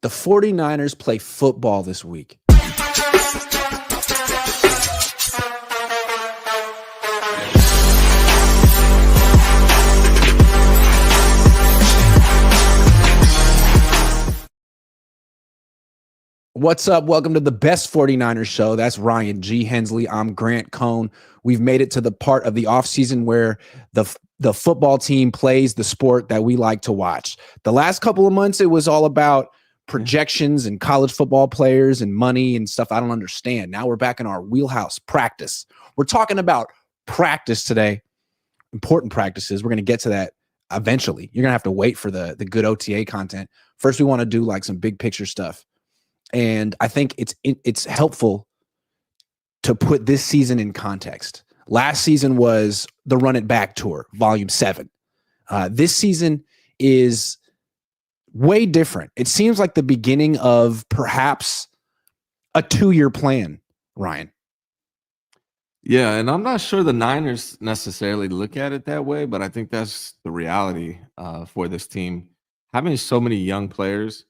The 49ers play football this week. What's up? Welcome to the best 49ers show. That's Ryan G. Hensley. I'm Grant Cohn. We've made it to the part of the offseason where the football team plays the sport that we like to watch. The last couple of months, it was all about projections and college football players and money and stuff I don't understand. Now we're back in our wheelhouse, practice. We're talking about practice today, important practices. We're going to get to that eventually. You're going to have to wait for the good OTA content. First, we want to do like some big picture stuff. And I think it's helpful to put this season in context. Last season was the Run It Back Tour, Volume 7. This season is way different. It seems like the beginning of perhaps a 2-year plan, Ryan. Yeah, and I'm not sure the Niners necessarily look at it that way, but I think that's the reality for this team. Having so many young players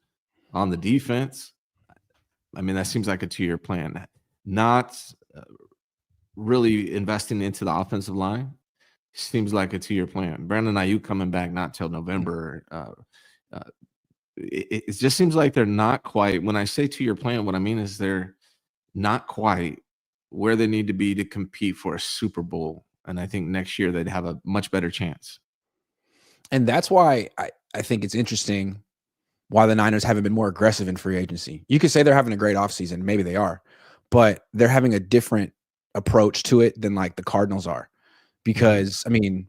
on the defense, I mean, that seems like a 2-year plan. Not really investing into the offensive line seems like a 2-year plan. Brandon Ayuk coming back not till November. It just seems like they're not quite. When I say 2-year plan, what I mean is they're not quite where they need to be to compete for a Super Bowl. And I think next year they'd have a much better chance. And that's why I think it's interesting why the Niners haven't been more aggressive in free agency. You could say they're having a great offseason. Maybe they are. But they're having a different approach to it than like the Cardinals are. Because, I mean,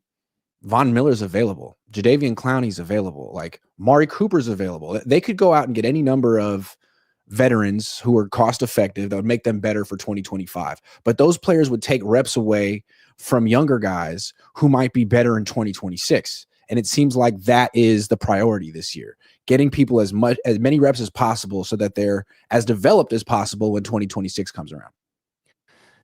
Von Miller's available. Jadeveon Clowney's available. Like, Mari Cooper's available. They could go out and get any number of veterans who are cost effective that would make them better for 2025. But those players would take reps away from younger guys who might be better in 2026. And it seems like that is the priority this year. Getting people as many reps as possible so that they're as developed as possible when 2026 comes around.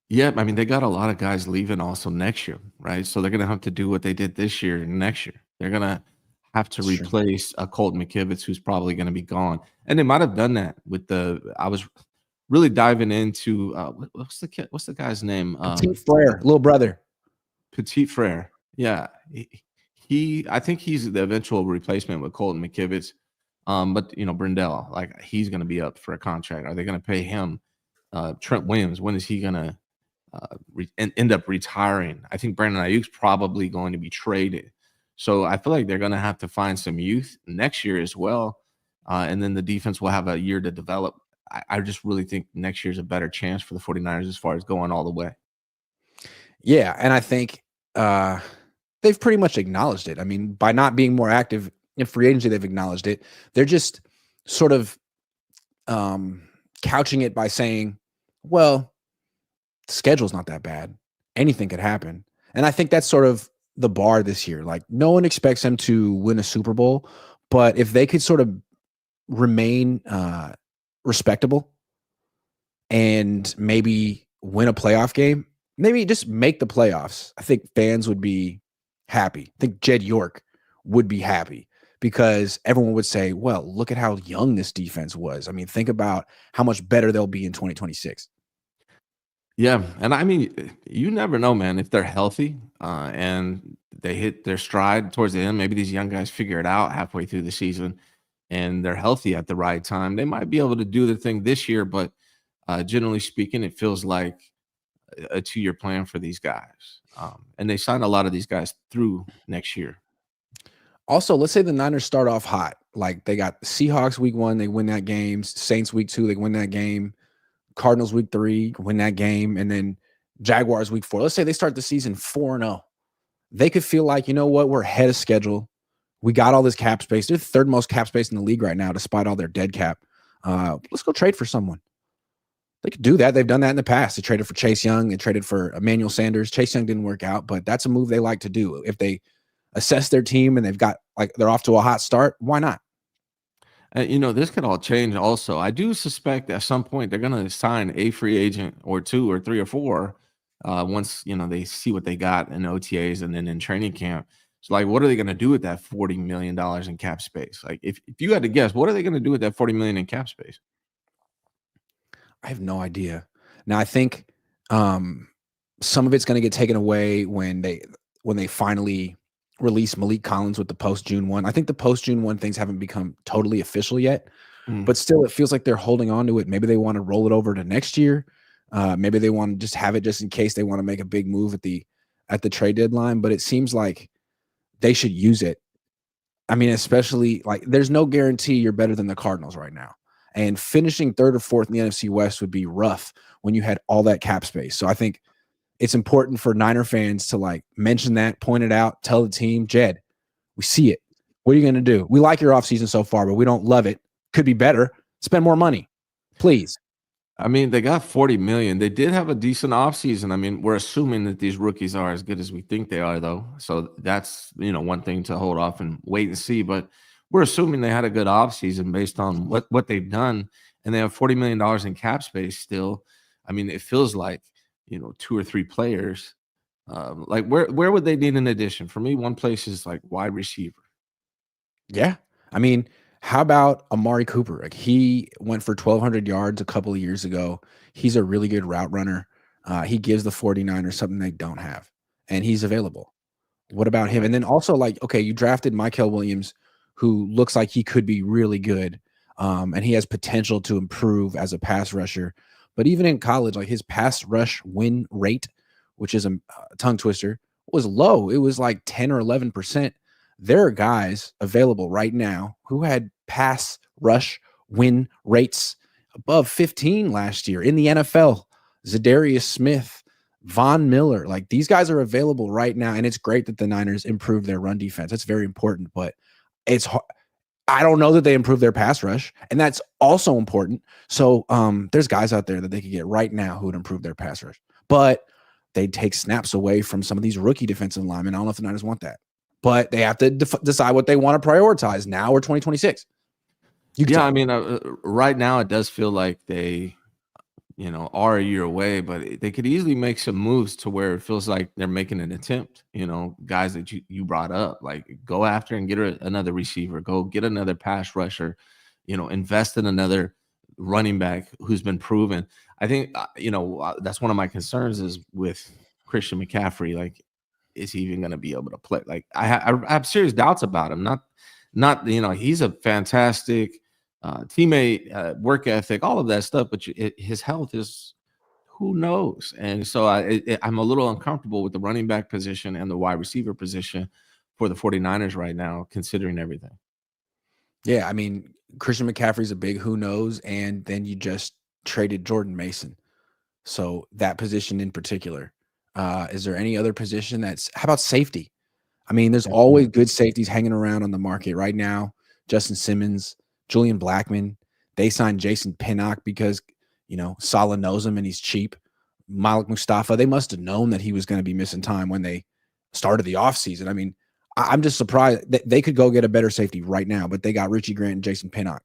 Yeah, I mean, they got a lot of guys leaving also next year, right? So they're going to have to do what they did this year and next year. They're going to have to replace a Colt McKivitz who's probably going to be gone. And they might have done that with I was really diving into what's the guy's name? Petit Frere, little brother. Petit Frere. Yeah. I think he's the eventual replacement with Colton McKivitz. But Brindell, like, he's going to be up for a contract. Are they going to pay him? Trent Williams, when is he going to end up retiring? I think Brandon Ayuk's probably going to be traded. So I feel like they're going to have to find some youth next year as well. And then the defense will have a year to develop. I just really think next year's a better chance for the 49ers as far as going all the way. Yeah, and I think they've pretty much acknowledged it. I mean, by not being more active in free agency, they've acknowledged it. They're just sort of couching it by saying, well, the schedule's not that bad. Anything could happen. And I think that's sort of the bar this year. Like, no one expects them to win a Super Bowl, but if they could sort of remain respectable and maybe win a playoff game, maybe just make the playoffs, I think fans would be happy. I think Jed York would be happy because everyone would say, well, look at how young this defense was. I mean, think about how much better they'll be in 2026. Yeah, and I mean, you never know, man, if they're healthy and they hit their stride towards the end. Maybe these young guys figure it out halfway through the season and they're healthy at the right time. They might be able to do the thing this year, but generally speaking, it feels like a 2-year plan for these guys. And they signed a lot of these guys through next year. Also, let's say the Niners start off hot. Like, they got the Seahawks week 1, they win that game. Saints week 2, they win that game. Cardinals week 3, win that game. And then Jaguars week 4. Let's say they start the season 4-0. They could feel like, you know what, we're ahead of schedule. We got all this cap space. They're the third most cap space in the league right now, despite all their dead cap. Let's go trade for someone. They could do that. They've done that in the past. They traded for Chase Young. They traded for Emmanuel Sanders. Chase Young didn't work out, but that's a move they like to do. If they assess their team and they're off to a hot start, why not? This could all change also. I do suspect at some point they're going to sign a free agent or 2 or 3 or 4 once, they see what they got in OTAs and then in training camp. So, like, what are they going to do with that $40 million in cap space? Like, if you had to guess, what are they going to do with that $40 million in cap space? I have no idea. Now, I think some of it's going to get taken away when they finally release Malik Collins with the post June 1. I think the post June 1 things haven't become totally official yet, but still it feels like they're holding on to it. Maybe they want to roll it over to next year. Maybe they want to just have it just in case they want to make a big move at the trade deadline, but it seems like they should use it. I mean, especially like there's no guarantee you're better than the Cardinals right now. And finishing third or fourth in the NFC West would be rough when you had all that cap space. So I think it's important for Niner fans to like mention that, point it out, tell the team, Jed, we see it. What are you going to do? We like your offseason so far, but we don't love it. Could be better. Spend more money, please. I mean, they got $40 million. They did have a decent offseason. I mean, we're assuming that these rookies are as good as we think they are, though. So that's, one thing to hold off and wait and see. But we're assuming they had a good offseason based on what they've done. And they have $40 million in cap space still. I mean, it feels like, 2 or 3 players. Like, where would they need an addition? For me, one place is like wide receiver. Yeah. I mean, how about Amari Cooper? Like he went for 1,200 yards a couple of years ago. He's a really good route runner. He gives the 49ers something they don't have, and he's available. What about him? And then also, like, okay, you drafted Mykel Williams, who looks like he could be really good, and he has potential to improve as a pass rusher. But even in college, like his pass rush win rate, which is a tongue twister, was low. It was like 10 or 11%. There are guys available right now who had pass rush win rates above 15 last year in the NFL. Zadarius Smith, Von Miller, like these guys are available right now. And it's great that the Niners improved their run defense. That's very important, but it's hard. I don't know that they improved their pass rush, and that's also important. So there's guys out there that they could get right now who would improve their pass rush, but they'd take snaps away from some of these rookie defensive linemen. I don't know if the Niners want that, but they have to decide what they want to prioritize now or 2026. I mean, right now it does feel like they, are a year away, but they could easily make some moves to where it feels like they're making an attempt. Guys that you brought up, like go after and get another receiver, go get another pass rusher, invest in another running back who's been proven. I think, that's one of my concerns is with Christian McCaffrey. Like, is he even going to be able to play? Like, I have serious doubts about him. Not he's a fantastic teammate, work ethic, all of that stuff, but his health is who knows. And so I'm a little uncomfortable with the running back position and the wide receiver position for the 49ers right now, considering everything. Yeah, I mean, Christian McCaffrey's a big who knows, and then you just traded Jordan Mason. So that position in particular, is there any other position how about safety? I mean, there's always good safeties hanging around on the market right now. Justin Simmons, Julian Blackmon. They signed Jason Pinnock because, Saleh knows him and he's cheap. Malik Mustafa, they must have known that he was going to be missing time when they started the offseason. I mean, I'm just surprised that they could go get a better safety right now, but they got Richie Grant and Jason Pinnock.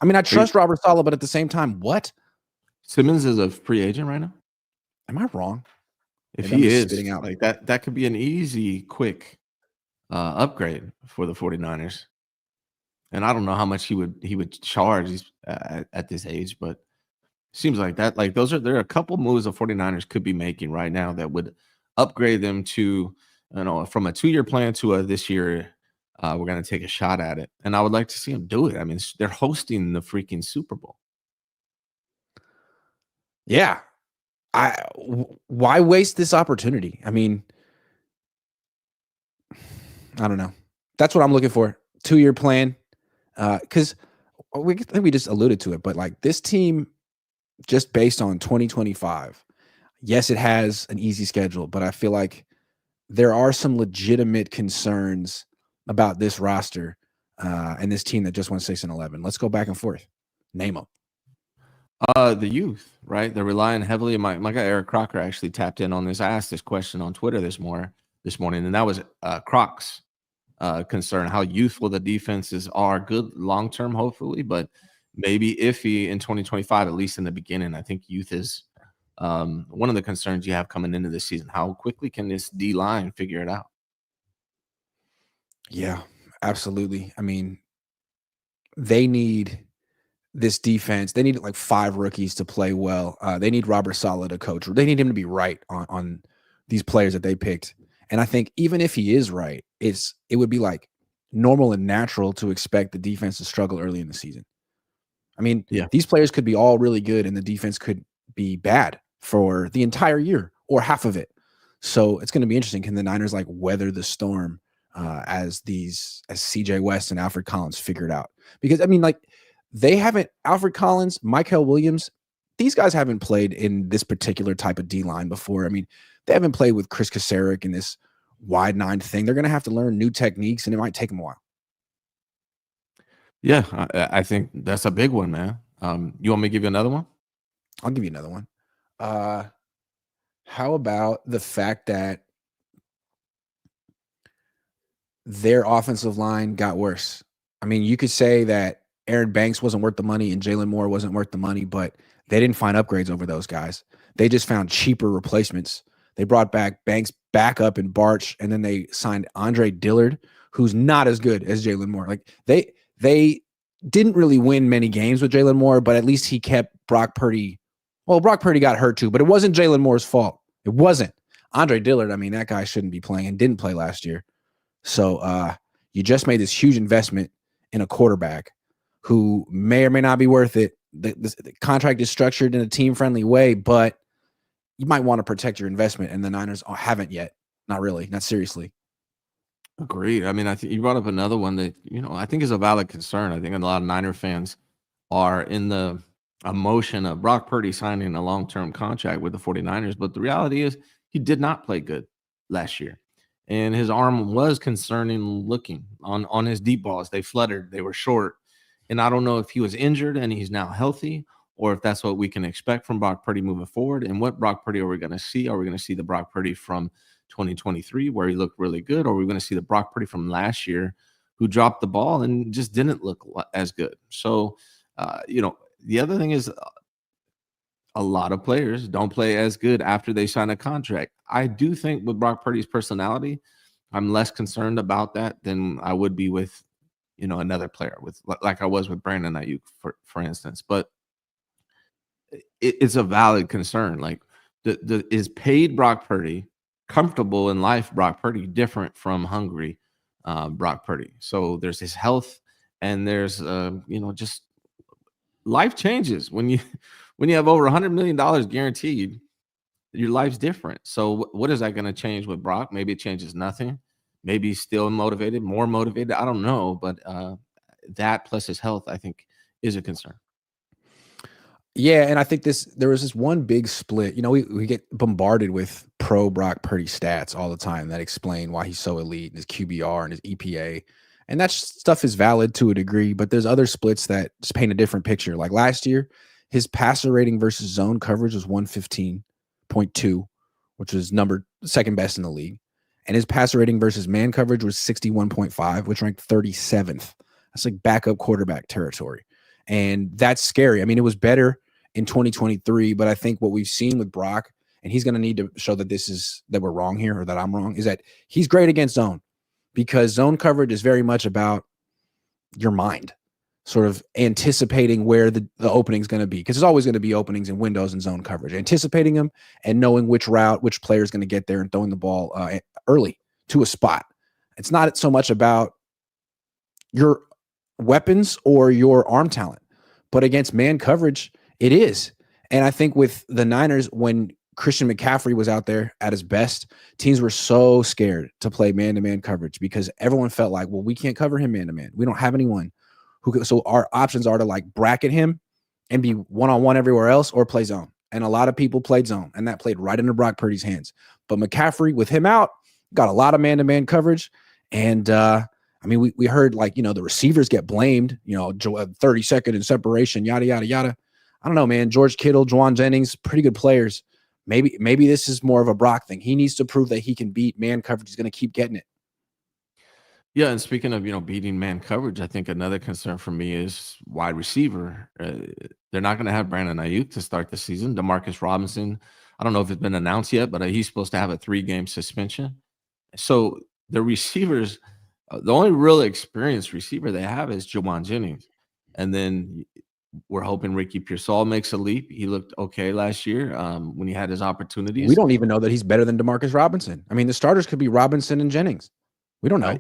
I mean, I trust Robert Saleh, but at the same time, what? Simmons is a free agent right now? Am I wrong? If he is, spitting out like that could be an easy, quick upgrade for the 49ers. And I don't know how much he would charge at this age, but seems like that. Like there are a couple moves the 49ers could be making right now that would upgrade them to, from a 2-year plan to a this year, we're going to take a shot at it. And I would like to see them do it. I mean, they're hosting the freaking Super Bowl. Yeah. Why waste this opportunity? I mean, I don't know. That's what I'm looking for. 2-year plan. Because I think we just alluded to it, but like this team, just based on 2025, yes, it has an easy schedule, but I feel like there are some legitimate concerns about this roster and this team that just went 6-11. Let's go back and forth. Name them. The youth, right? They're relying heavily. My guy Eric Crocker actually tapped in on this. I asked this question on Twitter this morning, and that was Croc's concern, how youthful the defenses are. Good long-term, hopefully, but maybe iffy in 2025, at least in the beginning. I think youth is one of the concerns you have coming into this season. How quickly can this D-line figure it out? Yeah, absolutely. I mean, they need this defense. They need like 5 rookies to play well. They need Robert Saleh to coach. They need him to be right on these players that they picked. And I think even if he is right, it would be like normal and natural to expect the defense to struggle early in the season. I mean, Yeah. these players could be all really good and the defense could be bad for the entire year or half of it. So it's going to be interesting. Can the Niners like weather the storm as CJ West and Alfred Collins figure it out? Because I mean, like they haven't Alfred Collins, Michael Williams, these guys haven't played in this particular type of D line before. I mean, they haven't played with Chris Kasarik in this wide nine thing. They're going to have to learn new techniques and it might take them a while. Yeah, I think that's a big one, man. You want me to give you another one? I'll give you another one. How about the fact that their offensive line got worse? I mean, you could say that Aaron Banks wasn't worth the money and Jalen Moore wasn't worth the money, but they didn't find upgrades over those guys. They just found cheaper replacements. They brought back Banks back up in Barch, and then they signed Andre Dillard, who's not as good as Jalen Moore. Like they didn't really win many games with Jalen Moore, but at least he kept Brock Purdy. Well, Brock Purdy got hurt too, but it wasn't Jalen Moore's fault. It wasn't. Andre Dillard, I mean, that guy shouldn't be playing and didn't play last year. So you just made this huge investment in a quarterback who may or may not be worth it. The contract is structured in a team-friendly way, but you might want to protect your investment, and the Niners haven't yet. Not really, not seriously. Agreed. I mean, I think you brought up another one that, I think is a valid concern. I think a lot of Niner fans are in the emotion of Brock Purdy signing a long-term contract with the 49ers, but the reality is he did not play good last year. And his arm was concerning looking on his deep balls. They fluttered, they were short. And I don't know if he was injured and he's now healthy, or if that's what we can expect from Brock Purdy moving forward. And what Brock Purdy are we going to see? Are we going to see the Brock Purdy from 2023 where he looked really good, or are we going to see the Brock Purdy from last year who dropped the ball and just didn't look as good? So, the other thing is a lot of players don't play as good after they sign a contract. I do think with Brock Purdy's personality, I'm less concerned about that than I would be with, another player, with like I was with Brandon Ayuk, for instance. But it's a valid concern. Like, is paid Brock Purdy, comfortable in life Brock Purdy, different from hungry Brock Purdy? So there's his health, and there's just life changes when you have over $100 million guaranteed. Your life's different. So what is that going to change with Brock? Maybe it changes nothing. Maybe he's still motivated, more motivated. I don't know, but that plus his health, I think, is a concern. Yeah, and I think there was this one big split. We get bombarded with pro Brock Purdy stats all the time that explain why he's so elite, and his QBR and his EPA. And that stuff is valid to a degree, but there's other splits that just paint a different picture. Like last year, his passer rating versus zone coverage was 115.2, which was number second best in the league. And his passer rating versus man coverage was 61.5, which ranked 37th. That's like backup quarterback territory. And that's scary. I mean, it was better in 2023, but I think what we've seen with Brock, and he's going to need to show that we're wrong here, or that I'm wrong, is that he's great against zone, because zone coverage is very much about your mind sort of anticipating where the opening is going to be, because there's always going to be openings and windows in zone coverage, anticipating them and knowing which player is going to get there and throwing the ball early to a spot. It's not so much about your weapons or your arm talent, but against man coverage, it is. And I think with the Niners, when Christian McCaffrey was out there at his best, teams were so scared to play man-to-man coverage because everyone felt like, well, we can't cover him man-to-man. We don't have anyone who could. So our options are to like bracket him and be one-on-one everywhere else, or play zone. And a lot of people played zone, and that played right into Brock Purdy's hands. But McCaffrey, with him out, got a lot of man-to-man coverage. And I mean, we heard the receivers get blamed, 30 second in separation, yada, yada, yada. I don't know, man. George Kittle, Juwan Jennings, pretty good players. Maybe this is more of a Brock thing. He needs to prove that he can beat man coverage. He's going to keep getting it. Yeah, and speaking of beating man coverage, I think another concern for me is wide receiver. They're not going to have Brandon Ayuk to start the season. Demarcus Robinson, I don't know if it's been announced yet, but he's supposed to have a 3-game suspension. So the receivers The only real experienced receiver they have is Jawan Jennings, and then we're hoping Ricky Pearsall makes a leap. He looked okay last year when he had his We opportunities. don't even know that he's better than Demarcus Robinson. I mean, the starters could be Robinson and Jennings. We don't know.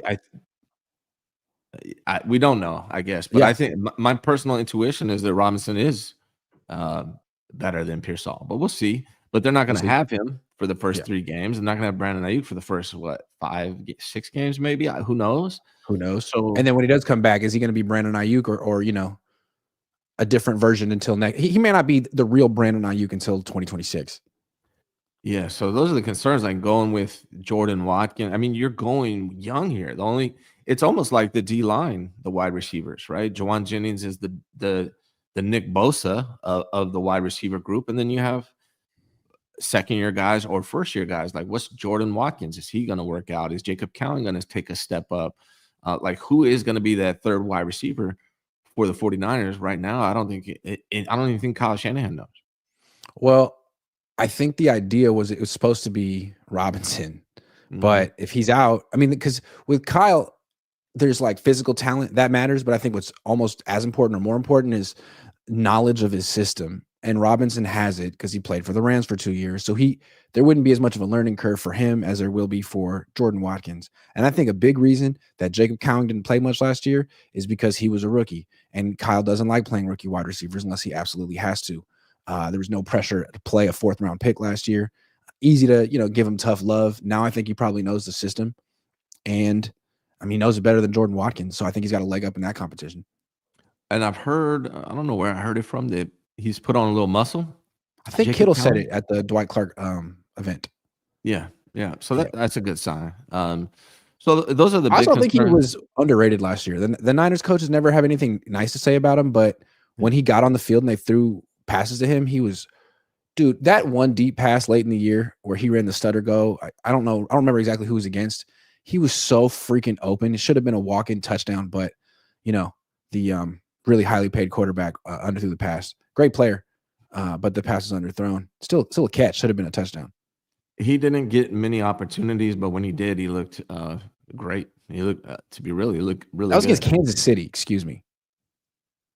We don't know, I guess, but I think my personal intuition is that Robinson is better than Pearsall, but we'll see. But they're not going to have him for the first 3 games. They're not going to have Brandon Ayuk for the first 5, 6 games, maybe. Who knows? Who knows? So, and then when he does come back, is he going to be Brandon Ayuk or a different version until next? He may not be the real Brandon Ayuk until 2026. Yeah, so those are the concerns. Like going with Jordan Watkins. I mean, you're going young here. It's almost like the D line, the wide receivers, right? Jawan Jennings is the Nick Bosa of the wide receiver group, and then you have second-year guys or first-year guys. Like, what's Jordan Watkins? Is he going to work out? Is Jacob Cowan going to take a step up? Like, who is going to be that third wide receiver for the 49ers right now? I don't even think Kyle Shanahan knows. Well, I think the idea was it was supposed to be Robinson, but if he's out, I mean, because with Kyle, there's like physical talent that matters, but I think what's almost as important or more important is knowledge of his system. And Robinson has it because he played for the Rams for 2 years. So there wouldn't be as much of a learning curve for him as there will be for Jordan Watkins. And I think a big reason that Jacob Cowan didn't play much last year is because he was a rookie. And Kyle doesn't like playing rookie wide receivers unless he absolutely has to. There was no pressure to play a 4th round pick last year. Easy to, give him tough love. Now I think he probably knows the system. And I mean, he knows it better than Jordan Watkins. So I think he's got a leg up in that competition. And I've heard, I don't know where I heard it from, that he's put on a little muscle. I think Kittle said it at the Dwight Clark event. Yeah. So that's a good sign. So those are the big I also concerns. think he was underrated last year. The Niners coaches never have anything nice to say about him, but when he got on the field and they threw passes to him, he was, dude, that one deep pass late in the year where he ran the stutter go. I don't know. I don't remember exactly who he was against. He was so freaking open. It should have been a walk-in touchdown, but the really highly paid quarterback underthrew the pass. Great player, but the pass is underthrown. Still a catch. Should have been a touchdown. He didn't get many opportunities, but when he did, he looked great. He looked really That was good. against Kansas City. Excuse me.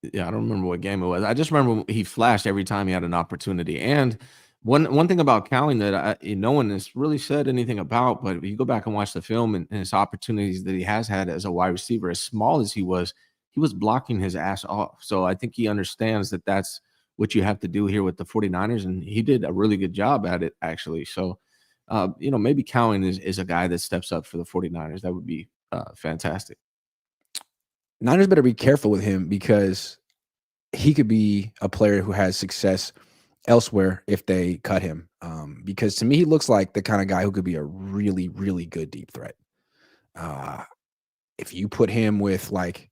Yeah, I don't remember what game it was. I just remember he flashed every time he had an opportunity. And one thing about Cowan that no one has really said anything about, but if you go back and watch the film and his opportunities that he has had as a wide receiver, as small as he was blocking his ass off. So I think he understands that that's what you have to do here with the 49ers, and he did a really good job at it, actually. So, maybe Cowan is a guy that steps up for the 49ers. That would be fantastic. Niners better be careful with him because he could be a player who has success elsewhere if they cut him. Because to me, he looks like the kind of guy who could be a really, really good deep threat. If you put him with he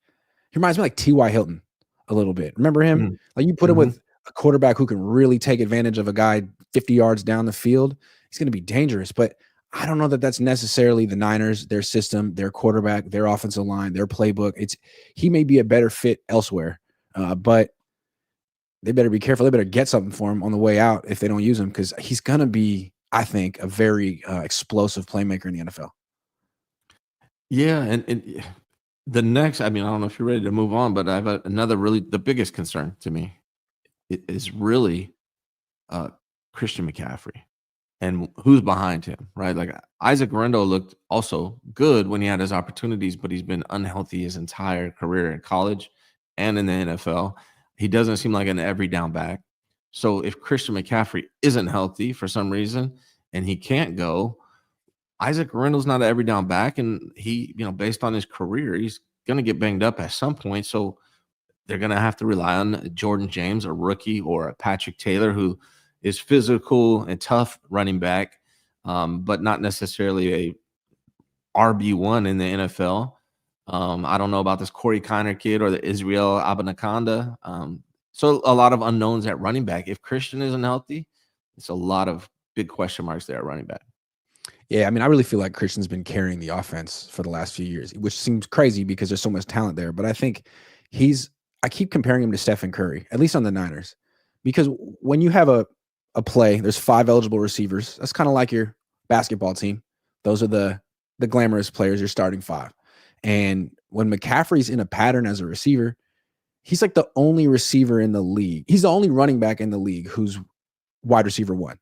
reminds me like T.Y. Hilton a little bit. Remember him? Mm-hmm. Like you put him with a quarterback who can really take advantage of a guy 50 yards down the field, he's going to be dangerous. But I don't know that that's necessarily the Niners, their system, their quarterback, their offensive line, their playbook. He may be a better fit elsewhere, but they better be careful. They better get something for him on the way out if they don't use him, because he's going to be, I think, a very explosive playmaker in the NFL. Yeah, and the next, I don't know if you're ready to move on, but I have another the biggest concern to me is really Christian McCaffrey and who's behind him, right? Like Isaac Rendo looked also good when he had his opportunities, but he's been unhealthy his entire career in college and in the NFL. He doesn't seem like an every down back. So if Christian McCaffrey isn't healthy for some reason and he can't go, Isaac Rendo's not an every down back, and he, based on his career, he's going to get banged up at some point. So they're going to have to rely on Jordan James, a rookie, or a Patrick Taylor, who is physical and tough running back, but not necessarily a RB1 in the NFL. I don't know about this Corey Kiner kid or the Israel Abanikanda. So a lot of unknowns at running back. If Christian isn't healthy, it's a lot of big question marks there at running back. Yeah, I really feel like Christian's been carrying the offense for the last few years, which seems crazy because there's so much talent there. But I think I keep comparing him to Stephen Curry, at least on the Niners, because when you have a play, there's 5 eligible receivers. That's kind of like your basketball team. Those are the glamorous players, your starting 5. And when McCaffrey's in a pattern as a receiver, he's like the only receiver in the league. He's the only running back in the league who's wide receiver one.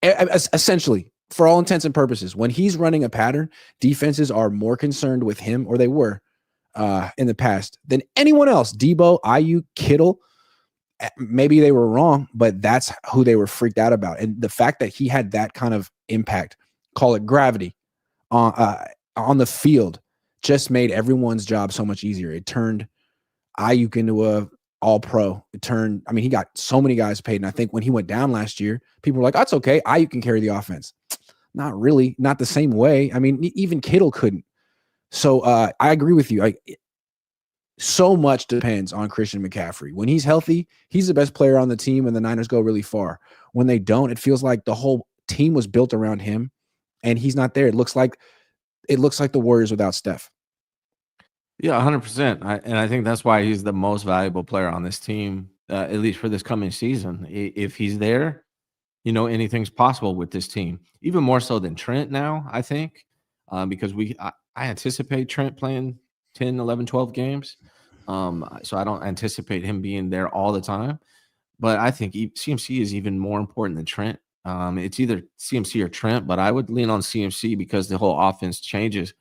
Essentially, for all intents and purposes, when he's running a pattern, defenses are more concerned with him, or they were in the past, than anyone else. Debo, IU, Kittle, maybe they were wrong, but that's who they were freaked out about. And the fact that he had that kind of impact, call it gravity, on the field, just made everyone's job so much easier. It turned Ayuk into a all-pro. He got so many guys paid. And I think when he went down last year, people were like, that's okay. Ayuk can carry the offense. Not really, not the same way. I mean, even Kittle couldn't. So I agree with you. So much depends on Christian McCaffrey. When he's healthy, he's the best player on the team, and the Niners go really far. When they don't, it feels like the whole team was built around him, and he's not there. It looks like the Warriors without Steph. Yeah, 100%. And I think that's why he's the most valuable player on this team, at least for this coming season. If he's there, anything's possible with this team. Even more so than Trent now, I think, because I anticipate Trent playing 10, 11, 12 games. So I don't anticipate him being there all the time. But I think CMC is even more important than Trent. It's either CMC or Trent, but I would lean on CMC because the whole offense changes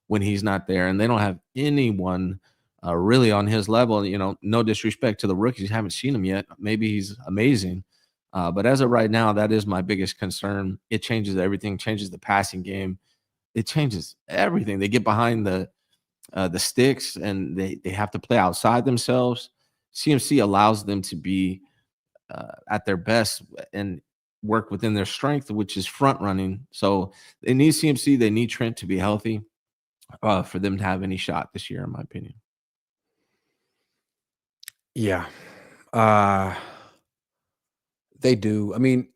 when he's not there, and they don't have anyone really on his level. No disrespect to the rookies, haven't seen him yet. Maybe he's amazing, but as of right now, that is my biggest concern. It changes everything, changes the passing game, it changes everything. They get behind the sticks, and they have to play outside themselves. CMC allows them to be at their best and work within their strength, which is front running. So they need CMC, they need Trent to be healthy for them to have any shot this year, in my opinion. Yeah. They do. I mean,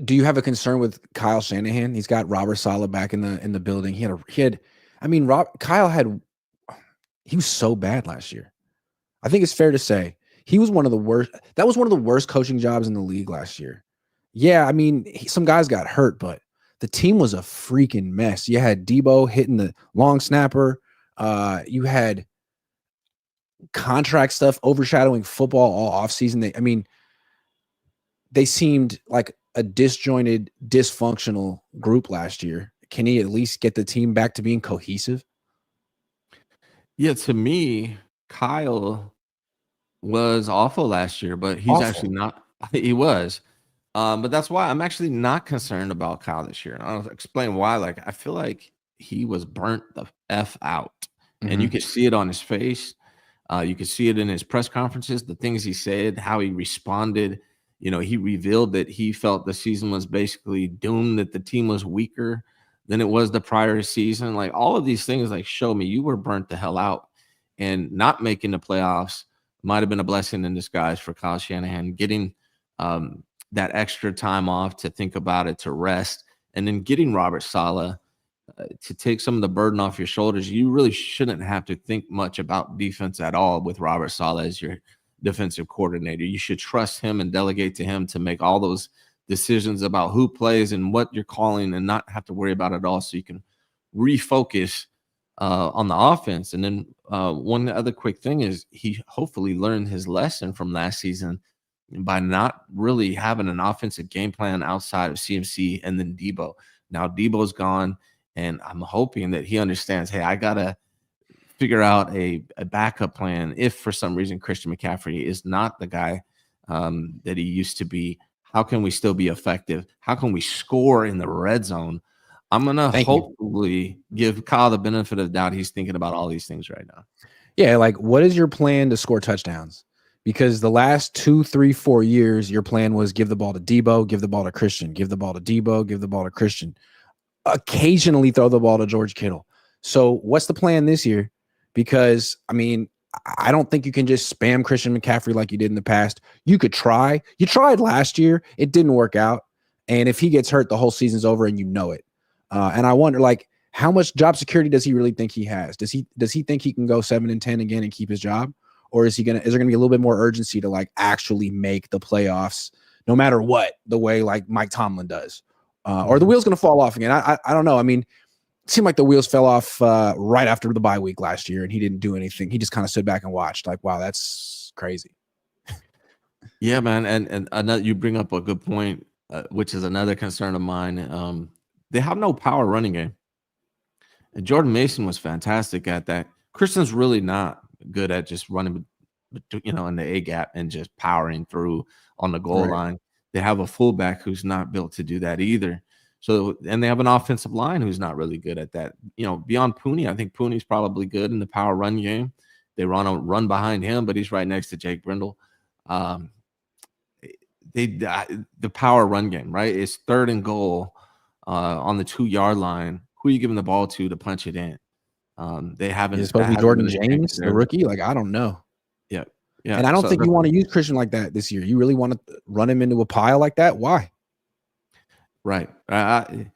do you have a concern with Kyle Shanahan? He's got Robert Saleh back in the building. He was so bad last year. I think it's fair to say he was one of the worst. That was one of the worst coaching jobs in the league last year. Yeah, I mean, some guys got hurt, but the team was a freaking mess. You had Debo hitting the long snapper. You had contract stuff overshadowing football all offseason. They seemed like a disjointed, dysfunctional group last year. Can he at least get the team back to being cohesive? Yeah, to me, Kyle was awful last year, but he's actually not. He was. But that's why I'm actually not concerned about Kyle this year. And I'll explain why. Like, I feel like he was burnt the F out. Mm-hmm. And you could see it on his face. You could see it in his press conferences, the things he said, how he responded. He revealed that he felt the season was basically doomed, that the team was weaker than it was the prior season. Like, all of these things, like, show me you were burnt the hell out. And not making the playoffs might have been a blessing in disguise for Kyle Shanahan, getting that extra time off to think about it, to rest, and then getting Robert Saleh to take some of the burden off your shoulders. You really shouldn't have to think much about defense at all with Robert Saleh as your defensive coordinator. You should trust him and delegate to him to make all those decisions about who plays and what you're calling, and not have to worry about it all, so you can refocus on the offense. And then one other quick thing is he hopefully learned his lesson from last season by not really having an offensive game plan outside of CMC and then Debo. Now Debo's gone, and I'm hoping that he understands, hey, I got to figure out a backup plan if for some reason Christian McCaffrey is not the guy that he used to be. How can we still be effective? How can we score in the red zone? I'm going to hopefully give Kyle the benefit of the doubt. He's thinking about all these things right now. Yeah, like, what is your plan to score touchdowns? Because the last 2, 3, 4 years, your plan was give the ball to Debo, give the ball to Christian, give the ball to Debo, give the ball to Christian. Occasionally throw the ball to George Kittle. So what's the plan this year? Because, I don't think you can just spam Christian McCaffrey like you did in the past. You could try. You tried last year. It didn't work out. And if he gets hurt, the whole season's over, and you know it. And I wonder, like, how much job security does he really think he has? Does he think he can go 7-10 again and keep his job? Or is there going to be a little bit more urgency to, like, actually make the playoffs no matter what, the way like Mike Tomlin does? Or the wheel's going to fall off again? I don't know. seemed like the wheels fell off right after the bye week last year, and he didn't do anything. He just kind of stood back and watched. Like, wow, that's crazy. Yeah, man, and another, you bring up a good point, which is another concern of mine. They have no power running game. And Jordan Mason was fantastic at that. Christian's really not good at just running, in the A gap and just powering through on the goal line. They have a fullback who's not built to do that either. So, and they have an offensive line who's not really good at that. Beyond Purdy, I think Purdy's probably good in the power run game. They run behind him, but he's right next to Jake Brindle. The power run game, right? It's 3rd and goal on the 2-yard line. Who are you giving the ball to punch it in? They haven't. It's supposed to be Jordan James, the rookie. Like, I don't know. Yeah. And I don't think you want to use Christian like that this year. You really want to run him into a pile like that? Why? Right. I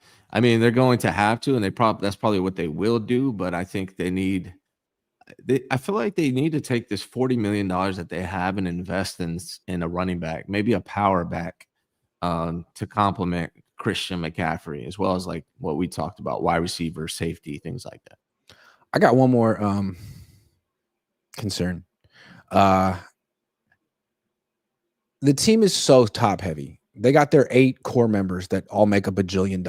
mean, they're going to have to, and that's probably what they will do. But I think I feel like they need to take this $40 million that they have and invest in a running back, maybe a power back, to complement Christian McCaffrey, as well as like what we talked about, wide receiver, safety, things like that. I got one more concern. The team is so top heavy. They got their 8 core members that all make up $1 billion.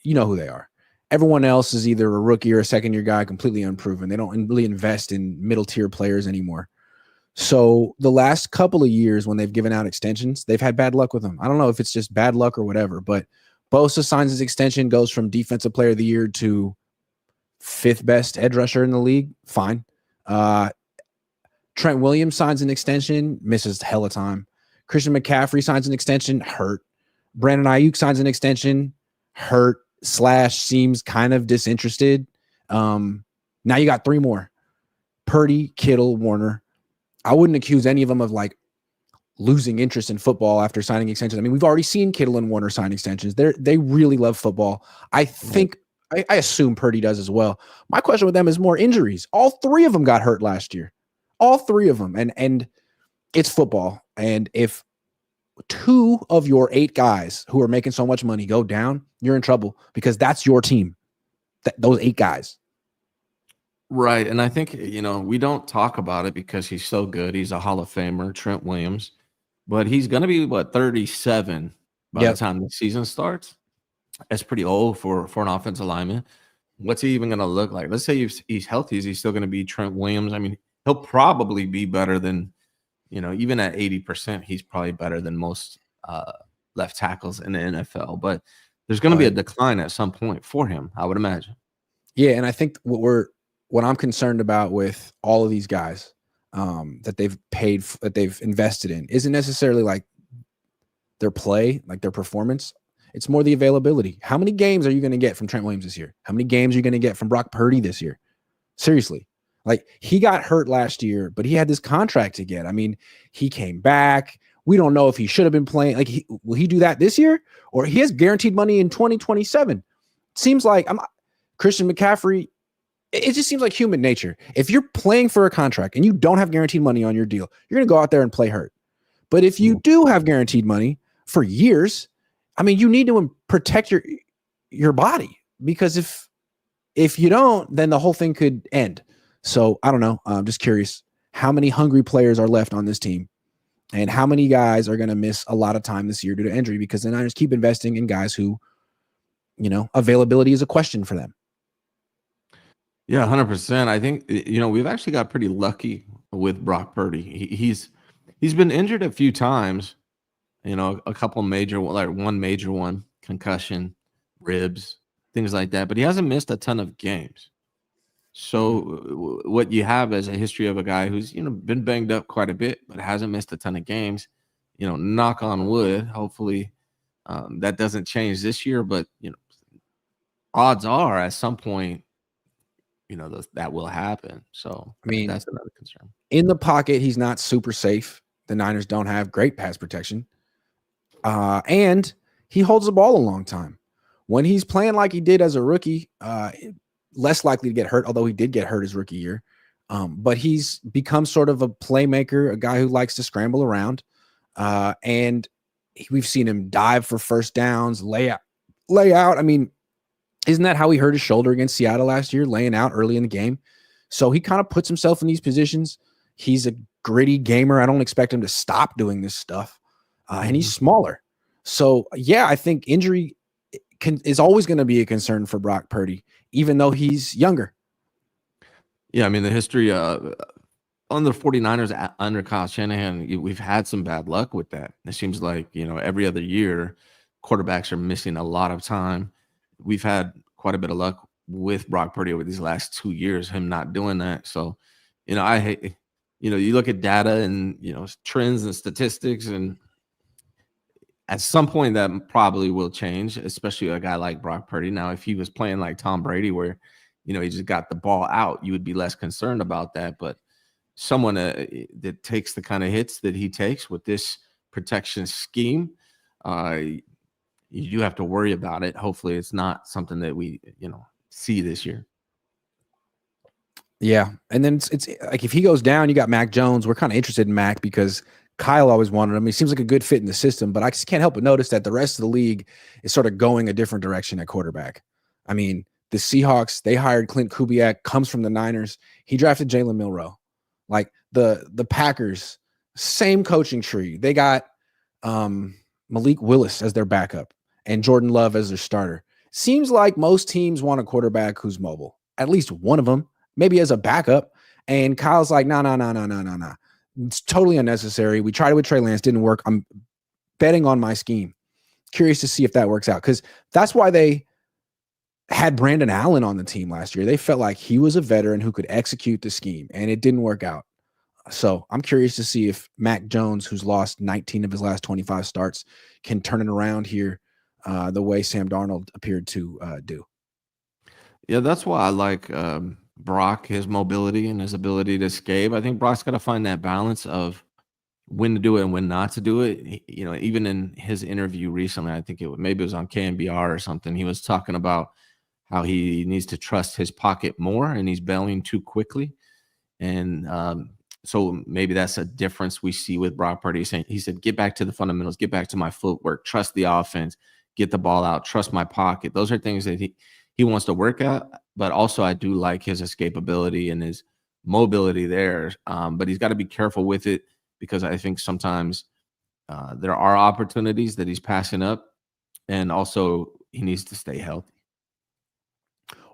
You know who they are. Everyone else is either a rookie or a second-year guy, completely unproven. They don't really invest in middle-tier players anymore. So the last couple of years when they've given out extensions, they've had bad luck with them. I don't know if it's just bad luck or whatever, but Bosa signs his extension, goes from defensive player of the year to 5th best edge rusher in the league. Fine. Trent Williams signs an extension, misses hell of time. Christian McCaffrey signs an extension, hurt. Brandon Ayuk signs an extension, hurt / seems kind of disinterested. Now you got 3 more. Purdy, Kittle, Warner. I wouldn't accuse any of them of like losing interest in football after signing extensions. I mean, we've already seen Kittle and Warner sign extensions. They really love football. I think I assume Purdy does as well. My question with them is more injuries. All 3 of them got hurt last year. All 3 of them. And it's football. And if 2 of your 8 guys who are making so much money go down, you're in trouble because that's your team. Those 8 guys. Right. And I think, we don't talk about it because he's so good. He's a Hall of Famer, Trent Williams, but he's going to be 37 by the time the season starts. That's pretty old for an offensive lineman. What's he even going to look like? Let's say he's healthy. Is he still going to be Trent Williams? I mean, he'll probably be better than, even at 80%, he's probably better than most left tackles in the NFL. But there's going to be a decline at some point for him, I would imagine. Yeah, and I think what I'm concerned about with all of these guys that they've paid, that they've invested in, isn't necessarily like their play, like their performance. It's more the availability. How many games are you going to get from Trent Williams this year? How many games are you going to get from Brock Purdy this year? Seriously. Like, he got hurt last year, but he had this contract to get. I mean, he came back. We don't know if he should have been playing. Like, will he do that this year? Or he has guaranteed money in 2027. Seems like Christian McCaffrey. It just seems like human nature. If you're playing for a contract and you don't have guaranteed money on your deal, you're going to go out there and play hurt. But if you do have guaranteed money for years, I mean, you need to protect your body, because if you don't, then the whole thing could end. So I don't know. I'm just curious how many hungry players are left on this team and how many guys are going to miss a lot of time this year due to injury, because the Niners keep investing in guys who, availability is a question for them. Yeah, 100%. I think, we've actually got pretty lucky with Brock Purdy. He's been injured a few times, a couple major, like one major one, concussion, ribs, things like that, but he hasn't missed a ton of games. So what you have is a history of a guy who's, been banged up quite a bit, but hasn't missed a ton of games. Knock on wood, hopefully that doesn't change this year, but, odds are at some point, that will happen. So I mean, that's another concern. In the pocket, he's not super safe. The Niners don't have great pass protection. And he holds the ball a long time. When he's playing like he did as a rookie, less likely to get hurt, although he did get hurt his rookie year. But he's become sort of a playmaker, a guy who likes to scramble around. And we've seen him dive for first downs, lay out. I mean, Isn't that how he hurt his shoulder against Seattle last year, laying out early in the game? So he kind of puts himself in these positions. He's a gritty gamer. I don't expect him to stop doing this stuff. And he's smaller. So, yeah, I think injury is always going to be a concern for Brock Purdy, even though he's younger. Yeah, I mean, the history on the 49ers under Kyle Shanahan, we've had some bad luck with that. It seems like, every other year, quarterbacks are missing a lot of time. We've had quite a bit of luck with Brock Purdy over these last 2 years, him not doing that. So, I hate, you look at data and, trends and statistics, and at some point that probably will change, especially a guy like Brock Purdy. Now, if he was playing like Tom Brady, where, he just got the ball out, you would be less concerned about that. But someone that takes the kind of hits that he takes with this protection scheme, you do have to worry about it. Hopefully it's not something that we, see this year. Yeah. And then it's like, if he goes down, you got Mac Jones. We're kind of interested in Mac because Kyle always wanted him. He seems like a good fit in the system, but I just can't help but notice that the rest of the league is sort of going a different direction at quarterback. I mean, the Seahawks, they hired Clint Kubiak, comes from the Niners. He drafted Jalen Milroe. Like the Packers, same coaching tree. They got Malik Willis as their backup and Jordan Love as their starter. Seems like most teams want a quarterback who's mobile, at least one of them, maybe as a backup. And Kyle's like, no. It's totally unnecessary. We tried it with Trey Lance, didn't work. I'm betting on my scheme. Curious to see if that works out, because that's why they had Brandon Allen on the team last year. They felt like he was a veteran who could execute the scheme, and it didn't work out. So I'm curious to see if Mac Jones, who's lost 19 of his last 25 starts, can turn it around here the way Sam Darnold appeared to do. Yeah, that's why I like Brock, his mobility and his ability to escape. I think Brock's got to find that balance of when to do it and when not to do it. Even in his interview recently, I think maybe it was on KNBR or something, he was talking about how he needs to trust his pocket more and he's bailing too quickly. And so maybe that's a difference we see with Brock Purdy. He said, get back to the fundamentals, get back to my footwork, trust the offense, get the ball out, trust my pocket. Those are things that he wants to work at. But also I do like his escapability and his mobility there. But he's got to be careful with it, because I think sometimes there are opportunities that he's passing up, and also he needs to stay healthy.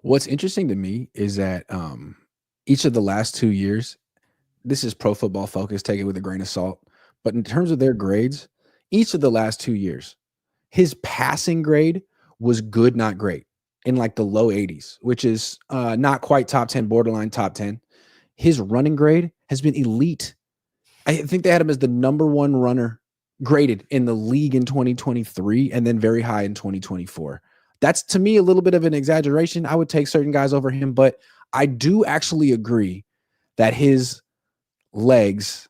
What's interesting to me is that each of the last 2 years, this is Pro Football Focus, take it with a grain of salt, but in terms of their grades, each of the last 2 years, his passing grade was good, not great, in like the low 80s, which is not quite top 10, borderline top 10. His running grade has been elite. I think they had him as the number one runner graded in the league in 2023, and then very high in 2024. That's, to me, a little bit of an exaggeration. I would take certain guys over him, but I do actually agree that his legs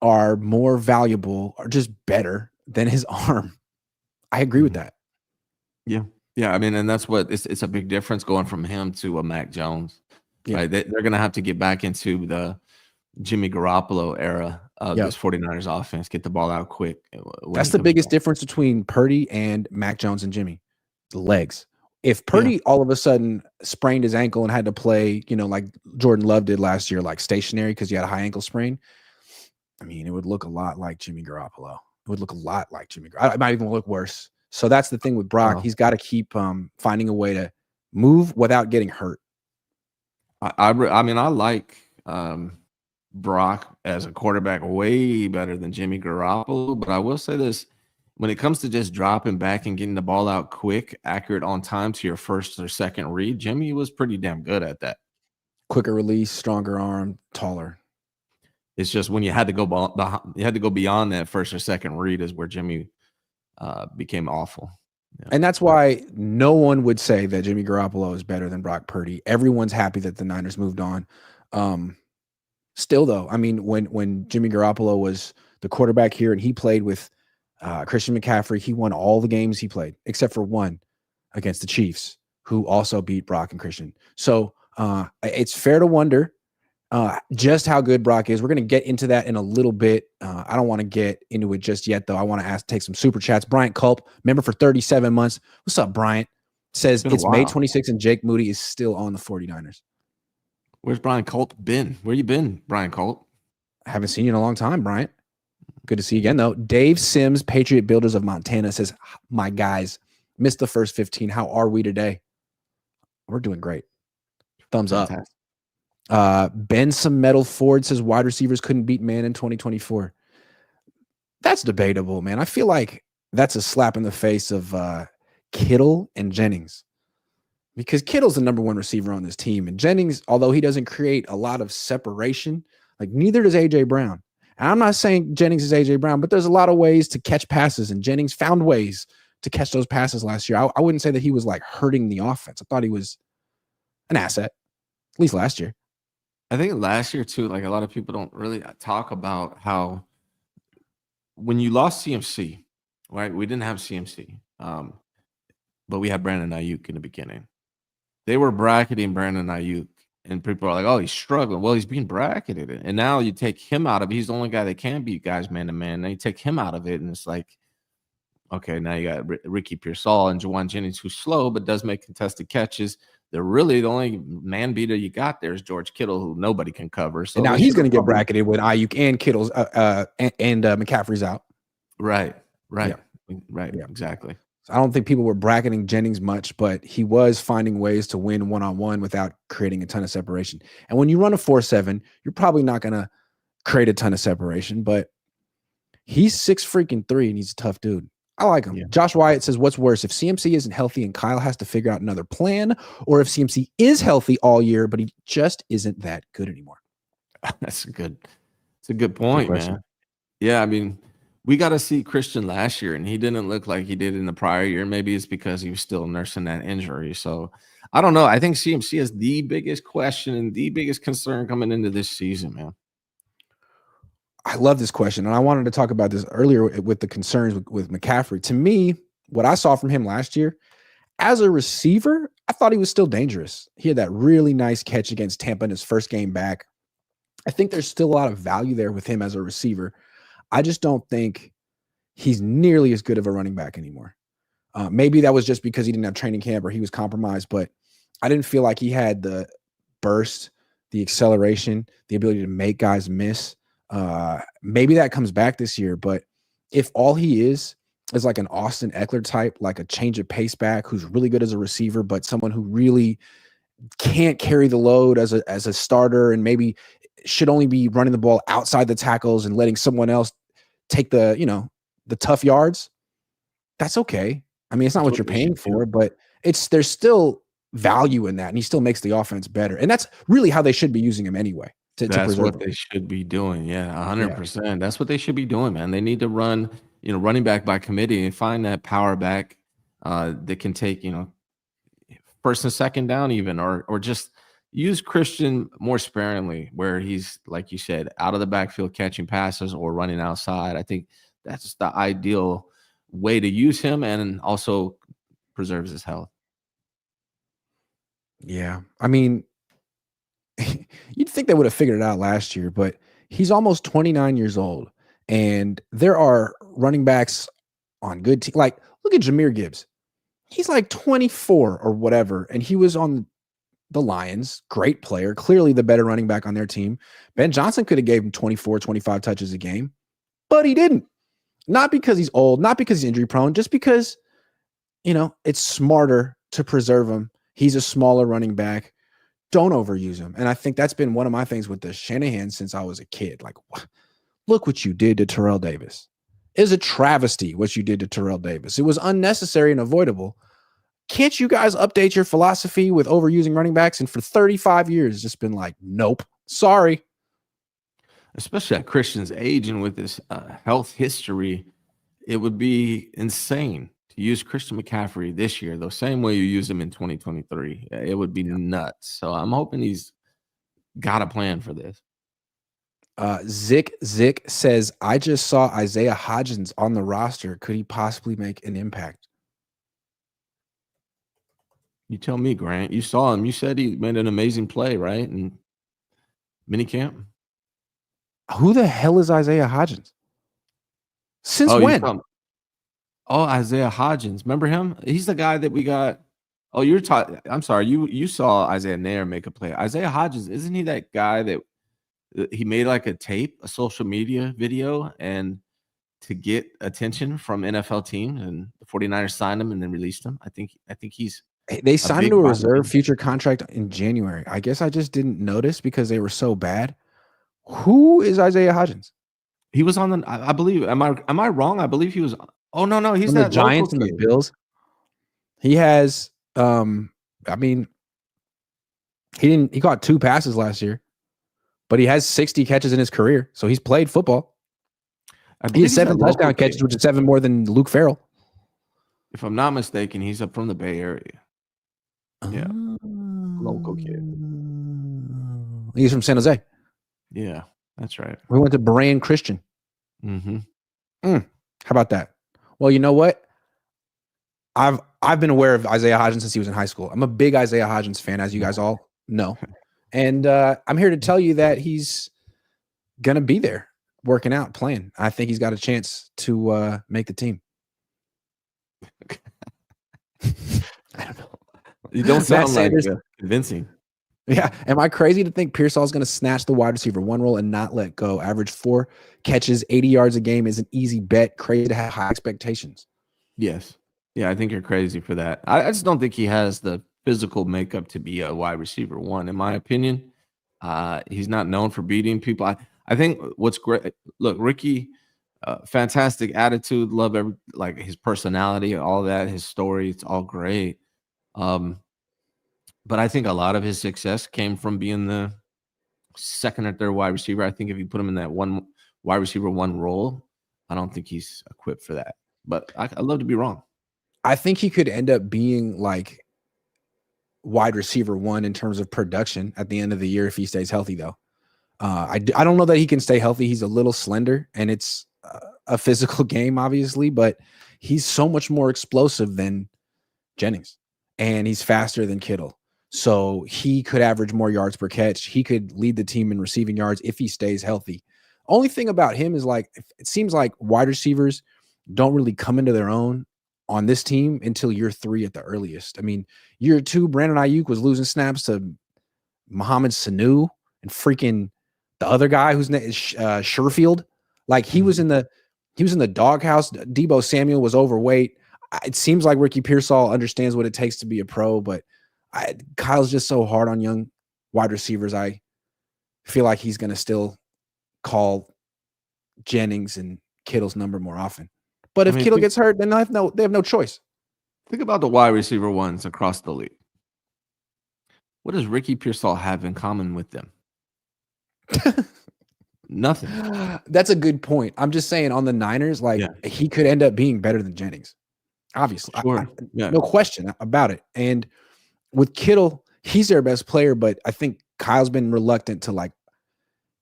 are more valuable, or just better, than his arm. I agree with that. Yeah. Yeah. I mean, and that's what it's a big difference going from him to a Mac Jones. Yeah. Right? They're going to have to get back into the Jimmy Garoppolo era of this 49ers offense, get the ball out quick. That's the biggest difference between Purdy and Mac Jones and Jimmy. The legs. If Purdy all of a sudden sprained his ankle and had to play, like Jordan Love did last year, like stationary because he had a high ankle sprain, I mean, it would look a lot like Jimmy Garoppolo. It would look a lot like Jimmy Garoppolo. It might even look worse. So that's the thing with Brock. He's got to keep finding a way to move without getting hurt. I mean, I like Brock as a quarterback way better than Jimmy Garoppolo, but I will say this. When it comes to just dropping back and getting the ball out quick, accurate, on time to your first or second read, Jimmy was pretty damn good at that. Quicker release, stronger arm, taller. It's just when you had to go beyond that first or second read is where Jimmy became awful. Yeah. And that's why no one would say that Jimmy Garoppolo is better than Brock Purdy. Everyone's happy that the Niners moved on. Still, though, I mean, when Jimmy Garoppolo was the quarterback here and he played with Christian McCaffrey, he won all the games he played except for one against the Chiefs, who also beat Brock and Christian. So it's fair to wonder just how good Brock is. We're going to get into that in a little bit. I don't want to get into it just yet, though. I want to take some super chats. Bryant Culp, member for 37 months. What's up, Bryant? Says been a it's May while. 26th and Jake Moody is still on the 49ers. Where's Brian Colt been? Where you been, Brian Colt? I haven't seen you in a long time, Bryant. Good to see you again, though. Dave Sims, Patriot Builders of Montana, says, my guys, missed the first 15. How are we today? We're doing great. Thumbs Fantastic. up. Ben Some Metal Ford says wide receivers couldn't beat man in 2024. That's debatable, man. I feel like that's a slap in the face of Kittle and Jennings, because Kittle's the number one receiver on this team. And Jennings, although he doesn't create a lot of separation, like neither does A.J. Brown. And I'm not saying Jennings is A.J. Brown, but there's a lot of ways to catch passes, and Jennings found ways to catch those passes last year. I wouldn't say that he was like hurting the offense. I thought he was an asset, at least last year. I think last year too, like a lot of people don't really talk about how when you lost CMC, right? We didn't have CMC, but we had Brandon Ayuk in the beginning. They were bracketing Brandon Ayuk, and people are like, "Oh, he's struggling." Well, he's being bracketed, and now you take him out of it. He's the only guy that can beat guys man to man. Now you take him out of it, and it's like, okay, now you got Ricky Pearsall and Juwan Jennings, who's slow but does make contested catches. They're really the only man beater you got there is George Kittle, who nobody can cover. So and now he's going to get bracketed with Ayuk and Kittle's and McCaffrey's out. Right. Yeah. Exactly. So I don't think people were bracketing Jennings much, but he was finding ways to win one-on-one without creating a ton of separation. And when you run a 4.7, you're probably not going to create a ton of separation, but he's 6'3" and he's a tough dude. I like him. Yeah. Josh Wyatt says, what's worse, if CMC isn't healthy and Kyle has to figure out another plan, or if CMC is healthy all year, but he just isn't that good anymore? That's a good point, man. Yeah, I mean, we got to see Christian last year, and he didn't look like he did in the prior year. Maybe it's because he was still nursing that injury. So I don't know. I think CMC is the biggest question and the biggest concern coming into this season, man. I love this question, and I wanted to talk about this earlier with the concerns with McCaffrey. To me, what I saw from him last year, as a receiver, I thought he was still dangerous. He had that really nice catch against Tampa in his first game back. I think there's still a lot of value there with him as a receiver. I just don't think he's nearly as good of a running back anymore. Maybe that was just because he didn't have training camp or he was compromised, but I didn't feel like he had the burst, the acceleration, the ability to make guys miss. Maybe that comes back this year, but if all he is like an Austin Eckler type, like a change of pace back who's really good as a receiver, but someone who really can't carry the load as a starter and maybe should only be running the ball outside the tackles and letting someone else take the tough yards, that's okay. I mean, it's not what you're paying for, but there's still value in that, and he still makes the offense better. And that's really how they should be using him anyway. That's what they should be doing. Yeah, 100%. That's what they should be doing, man. They need to run, running back by committee and find that power back that can take, first and second down even, or just use Christian more sparingly where he's, like you said, out of the backfield catching passes or running outside. I think that's the ideal way to use him and also preserves his health. Yeah. I mean, you'd think they would have figured it out last year, but he's almost 29 years old, and there are running backs on good teams. Like, look at Jahmyr Gibbs. He's like 24 or whatever, and he was on the Lions. Great player, clearly the better running back on their team. Ben Johnson could have gave him 24, 25 touches a game, but he didn't. Not because he's old, not because he's injury prone, just because, it's smarter to preserve him. He's a smaller running back. Don't overuse him. And I think that's been one of my things with the Shanahan since I was a kid. Like, look what you did to Terrell Davis. It was a travesty what you did to Terrell Davis. It was unnecessary and avoidable. Can't you guys update your philosophy with overusing running backs? And for 35 years, it's just been like, nope, sorry. Especially at Christian's age and with this health history, it would be insane to use Christian McCaffrey this year the same way you use him in 2023. It would be nuts. So I'm hoping he's got a plan for this. Zick says, I just saw Isaiah Hodgins on the roster. Could he possibly make an impact? You tell me, Grant. You saw him. You said he made an amazing play, right? In minicamp. Who the hell is Isaiah Hodgins? Since when? Isaiah Hodgins. Remember him? He's the guy that we got Oh, you're talking. I'm sorry. You saw Isaiah Nair make a play. Isaiah Hodgins, isn't he that guy that he made like a tape, a social media video, and to get attention from NFL teams, and the 49ers signed him and then released him? I think he's They a signed him big to a body reserve man. future contract in January. I guess I just didn't notice because they were so bad. Who is Isaiah Hodgins? He was on the. I believe. Am I wrong? I believe he was. Oh no, he's From the that local Giants and the kid. Bills. He has I mean, he caught 2 passes last year, but he has 60 catches in his career. So he's played football. I He believe has he's 7 that local touchdown catches, kid. which is 7 more than Luke Farrell. If I'm not mistaken, he's up from the Bay Area. Yeah, local kid. He's from San Jose. Yeah, that's right. We went to Brand Christian. Mm-hmm. How about that? Well, you know what? I've been aware of Isaiah Hodgins since he was in high school. I'm a big Isaiah Hodgins fan, as you guys all know. And I'm here to tell you that he's going to be there working out, playing. I think he's got a chance to make the team. I don't know. You don't sound like Sanders, convincing. Yeah. Am I crazy to think Pearsall's going to snatch the wide receiver 1 role and not let go? Average 4 catches, 80 yards a game is an easy bet. Crazy to have high expectations. Yes. Yeah, I think you're crazy for that. I just don't think he has the physical makeup to be a wide receiver 1, in my opinion. He's not known for beating people. I think what's great. Look, Ricky, fantastic attitude. Love like his personality, all that, his story. It's all great. But I think a lot of his success came from being the second or third wide receiver. I think if you put him in that wide receiver 1 role, I don't think he's equipped for that. But I'd love to be wrong. I think he could end up being like wide receiver 1 in terms of production at the end of the year if he stays healthy, though. I don't know that he can stay healthy. He's a little slender, and it's a physical game, obviously, but he's so much more explosive than Jennings, and he's faster than Kittle. So he could average more yards per catch. He could lead the team in receiving yards if he stays healthy. Only thing about him is like it seems like wide receivers don't really come into their own on this team until year 3 at the earliest. I mean, year 2, Brandon Ayuk was losing snaps to Mohamed Sanu and freaking the other guy whose name is Sherfield. Like he was in the doghouse. Debo Samuel was overweight. It seems like Ricky Pearsall understands what it takes to be a pro, but Kyle's just so hard on young wide receivers. I feel like he's going to still call Jennings and Kittle's number more often. But if Kittle gets hurt, then they have no choice. Think about the wide receiver 1s across the league. What does Ricky Pearsall have in common with them? Nothing. That's a good point. I'm just saying on the Niners, like he could end up being better than Jennings. Obviously. Sure. No question about it. And with Kittle, he's their best player, but I think Kyle's been reluctant to like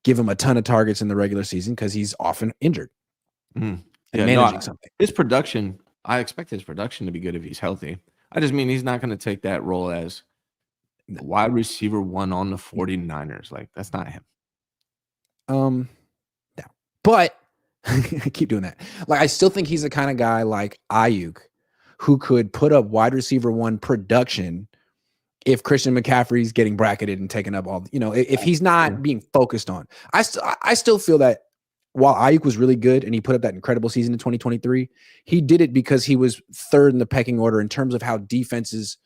give him a ton of targets in the regular season because he's often injured and managing something. His production, I expect his production to be good if he's healthy. I just mean he's not going to take that role as wide receiver 1 on the 49ers. Like that's not him. No. But I keep doing that. Like I still think he's the kind of guy like Ayuk who could put up wide receiver 1 production if Christian McCaffrey's getting bracketed and taking up all, if he's not being focused on. I still feel that while Ayuk was really good and he put up that incredible season in 2023, he did it because he was 3rd in the pecking order in terms of how defenses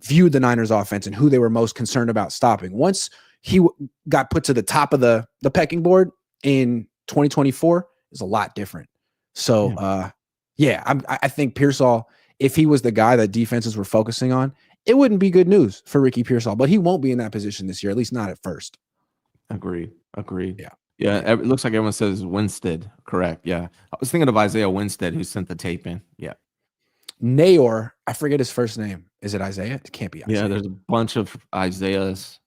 viewed the Niners offense and who they were most concerned about stopping. Once he got put to the top of the pecking board in 2024, is a lot different. So, I think Pearsall, if he was the guy that defenses were focusing on, it wouldn't be good news for Ricky Pearsall, but he won't be in that position this year, at least not at first. Agreed. Yeah. It looks like everyone says Winstead. Correct. Yeah. I was thinking of Isaiah Winstead, who sent the tape in. Yeah. Nayor, I forget his first name. Is it Isaiah? It can't be Isaiah. Yeah, there's a bunch of Isaiahs.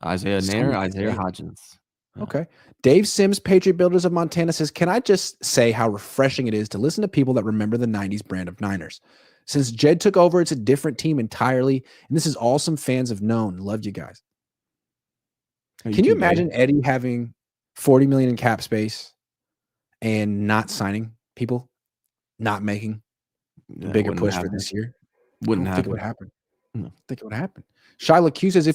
Isaiah Nair, Isaiah Hodgins. Yeah. Okay. Dave Sims, Patriot Builders of Montana says, can I just say how refreshing it is to listen to people that remember the 90s brand of Niners? Since Jed took over, it's a different team entirely, and this is all some fans have known. Loved you guys. Can you imagine Eddie having $40 million in cap space and not signing people, not making a bigger push for this year? Wouldn't happen. It would happen. Think it would happen. Shyla Q says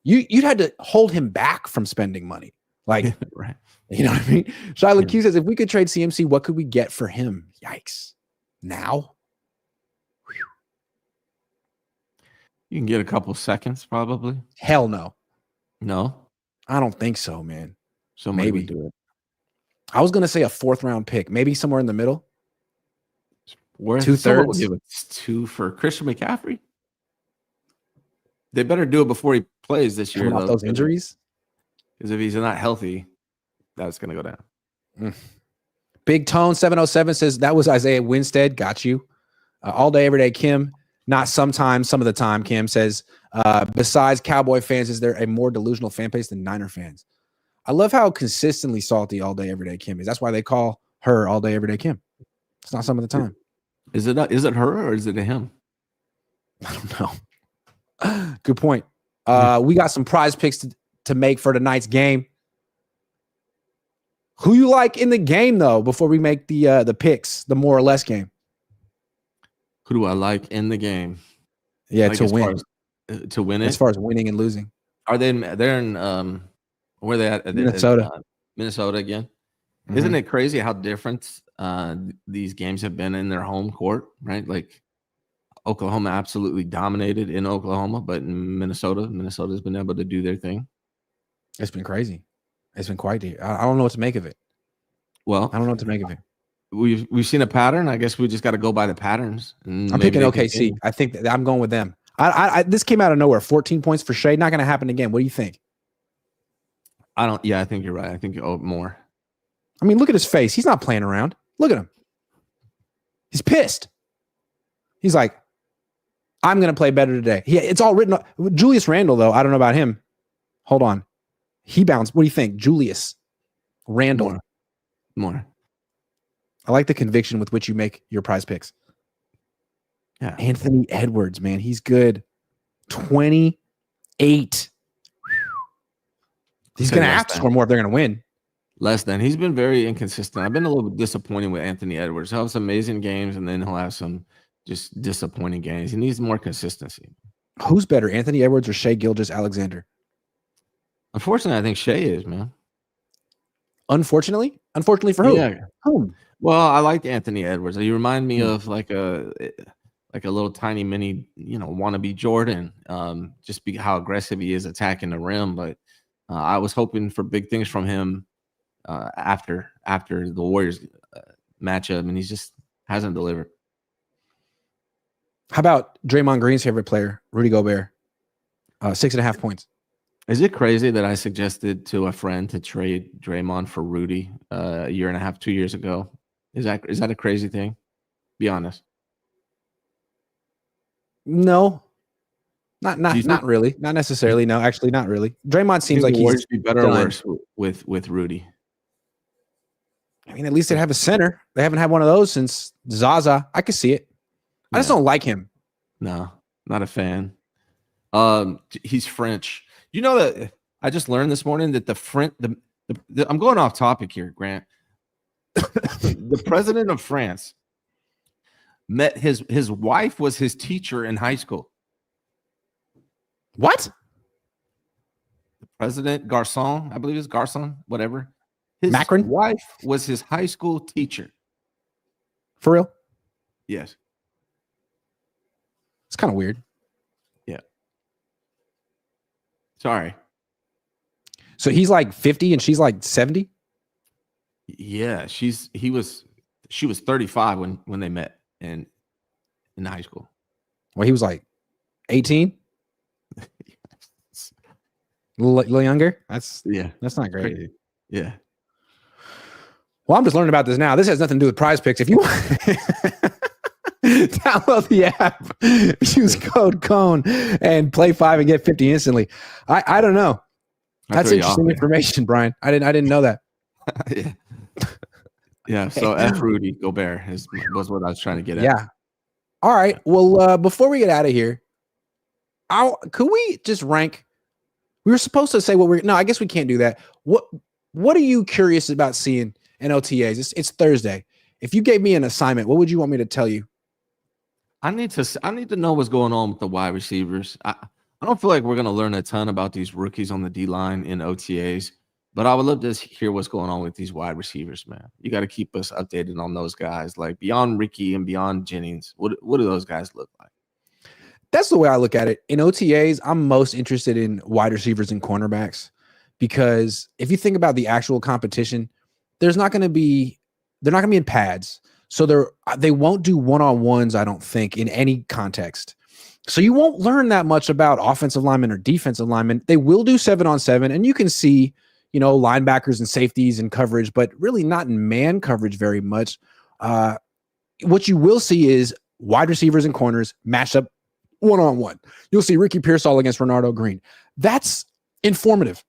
you'd had to hold him back from spending money. Like, Right. You know what I mean? Shyla Q says, if we could trade CMC, what could we get for him? Yikes. Now? Whew. You can get a couple seconds, probably. Hell no. No? I don't think so, man. Somebody Maybe. would do it. I was going to say a 4th round pick, maybe somewhere in the middle. Worth 2/3. Would give it 2 for Christian McCaffrey. They better do it before he plays this year. Off those injuries? Because if he's not healthy, that's going to go down. Big Tone 707 says that was Isaiah Winstead. Got you. All day, every day, Kim. Not sometimes, some of the time, Kim says. Besides Cowboy fans, is there a more delusional fan base than Niner fans? I love how consistently salty all day, every day Kim is. That's why they call her all day, every day Kim. It's not some of the time. Is it her or is it a him? I don't know. Good point. We got some prize picks to make for tonight's game. Who you like in the game, though, before we make the picks, the more or less game? Who do I like in the game? Yeah, like to win. To win it? As far as winning and losing. They're in where are they at? Minnesota. Minnesota again. Mm-hmm. Isn't it crazy how different these games have been in their home court, right? Like Oklahoma absolutely dominated in Oklahoma, but in Minnesota's been able to do their thing. It's been crazy. It's been quite deep. I don't know what to make of it. Well, I don't know what to make of it. We've seen a pattern. I guess we just got to go by the patterns. I'm picking OKC. I think that I'm going with them. This came out of nowhere. 14 points for Shea. Not going to happen again. What do you think? I think you're right. I think more. I mean, look at his face. He's not playing around. Look at him. He's pissed. He's like, I'm going to play better today. It's all written. Julius Randle, though, I don't know about him. Hold on. He bounced. What do you think? Julius Randle. More. I like the conviction with which you make your prize picks. Yeah. Anthony Edwards, man. He's good. 28. He's going to have to score more if they're going to win. Less than. He's been very inconsistent. I've been a little bit disappointed with Anthony Edwards. He'll have some amazing games, and then he'll have some just disappointing games. He needs more consistency. Who's better, Anthony Edwards or Shai Gilgeous-Alexander? Unfortunately, I think Shai is, man. Unfortunately for who? Yeah. Whom? Well, I like Anthony Edwards. You remind me of like a little tiny mini, wannabe Jordan. Just how aggressive he is attacking the rim. But I was hoping for big things from him after the Warriors matchup, and he just hasn't delivered. How about Draymond Green's favorite player, Rudy Gobert? 6.5 points. Is it crazy that I suggested to a friend to trade Draymond for Rudy a year and a half, 2 years ago? Is that a crazy thing? Be honest. No. Not really. Not necessarily. No, actually not really. Draymond seems like he's be better or worse with Rudy. I mean, at least they have a center. They haven't had one of those since Zaza. I could see it. I just don't like him. No, not a fan. He's French. You know that I just learned this morning that I'm going off topic here, Grant. The president of France met his wife was his teacher in high school. What? The president, Garçon, I believe it's Garçon, whatever. His Macron? Wife was his high school teacher. For real? Yes. It's kind of weird. Yeah. Sorry. So he's like 50 and she's like 70? Yeah, she was 35 when they met in high school. Well, he was like 18? A little younger? That's not great. Crazy. Yeah. Well, I'm just learning about this now. This has nothing to do with prize picks. If you want download the app, use code Cohn and play 5 and get 50 instantly. I don't know. That's interesting information, Brian. I didn't know that. Yeah. Yeah. So F Rudy Gobert was what I was trying to get at. Yeah. All right. Well, before we get out of here, could we just rank? We were supposed to say no, I guess we can't do that. What are you curious about seeing in OTAs? It's Thursday. If you gave me an assignment, what would you want me to tell you? I need to know what's going on with the wide receivers. I don't feel like we're gonna learn a ton about these rookies on the D line in OTAs, but I would love to hear what's going on with these wide receivers, man. You got to keep us updated on those guys, like beyond Ricky and beyond Jennings. What do those guys look like? That's the way I look at it. In OTAs, I'm most interested in wide receivers and cornerbacks because if you think about the actual competition, they're not going to be in pads. So they won't do one-on-ones, I don't think, in any context. So you won't learn that much about offensive linemen or defensive linemen. They will do 7-on-7, and you can see, linebackers and safeties and coverage, but really not in man coverage very much. What you will see is wide receivers and corners matched up one-on-one. You'll see Ricky Pearsall against Renardo Green. That's informative.